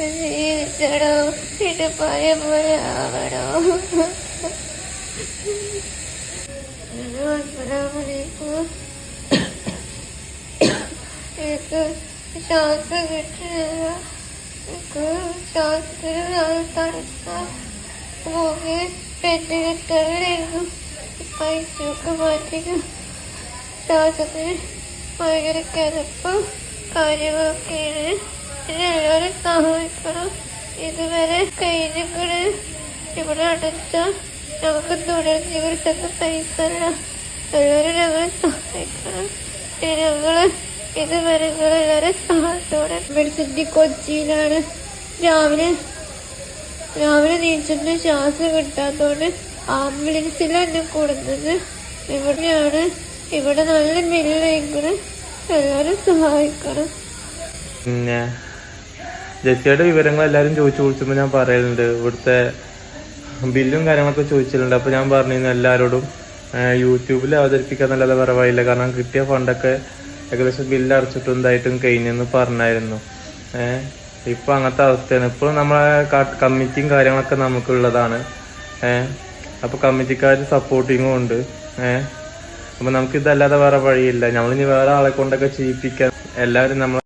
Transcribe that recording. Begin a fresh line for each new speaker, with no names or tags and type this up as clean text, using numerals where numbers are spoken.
ജീവിച്ചടോ ഇത് പഴയ പോലെ ആവണോ? എനിക്ക് ശ്വാസം കിട്ടുന്നില്ല. എനിക്ക് ശ്വാസത്തിന് തണുത്ത മൂക്ക് പെട്ട് കിട്ടാനായിരുന്നു. പൈസയൊക്കെ മാറ്റിക്കും. ശ്വാസത്തിന് ഭയങ്കര കിടപ്പും കാര്യങ്ങളൊക്കെയാണ്. എല്ലാവരും സഹായിക്കണം. ഇതുവരെ കഴിഞ്ഞിട്ട് ഇവിടെ അടച്ച നമുക്ക് തുടർ ചികിത്സക്ക് പൈസ അല്ല. എല്ലാവരും ഞങ്ങളെ സഹായിക്കണം. ഞങ്ങള് ഇതുവരെ എല്ലാവരും സഹായത്തോടെ മെഡിസിറ്റി കൊച്ചിയിലാണ്. രാവിലെ നീച്ചിട്ട് ശ്വാസം കിട്ടാത്തോണ്ട് ആംബുലൻസിലാണ് എന്നെ കൊടുത്തത്. ഇവിടെയാണ്. ഇവിടെ നല്ല ബില്ല്. എല്ലാവരും സഹായിക്കണം.
പിന്നെ ജെസ്സിയുടെ വിവരങ്ങൾ എല്ലാവരും ചോദിച്ചപ്പോൾ ഞാൻ പറയുന്നുണ്ട്. ഇവിടുത്തെ ബില്ലും കാര്യങ്ങളൊക്കെ ചോദിച്ചിട്ടുണ്ട്. അപ്പോൾ ഞാൻ പറഞ്ഞിരുന്നു എല്ലാവരോടും യൂട്യൂബിൽ അവതരിപ്പിക്കാന്നല്ലാതെ വേറെ വഴിയില്ല. കാരണം കിട്ടിയ ഫണ്ടൊക്കെ ഏകദേശം ബില്ല് അടച്ചിട്ടും ഇതായിട്ടും കഴിഞ്ഞെന്ന് പറഞ്ഞായിരുന്നു. ഇപ്പം അങ്ങനത്തെ അവസ്ഥയാണ്. ഇപ്പോഴും നമ്മളെ കമ്മിറ്റിയും കാര്യങ്ങളൊക്കെ നമുക്കുള്ളതാണ്. അപ്പോൾ കമ്മിറ്റിക്കാർ സപ്പോർട്ടിങ്ങും ഉണ്ട്. അപ്പോൾ നമുക്കിതല്ലാതെ വേറെ വഴിയില്ല. നമ്മളിനി വേറെ ആളെ കൊണ്ടൊക്കെ ചെയ്യിപ്പിക്കാൻ എല്ലാവരും നമ്മൾ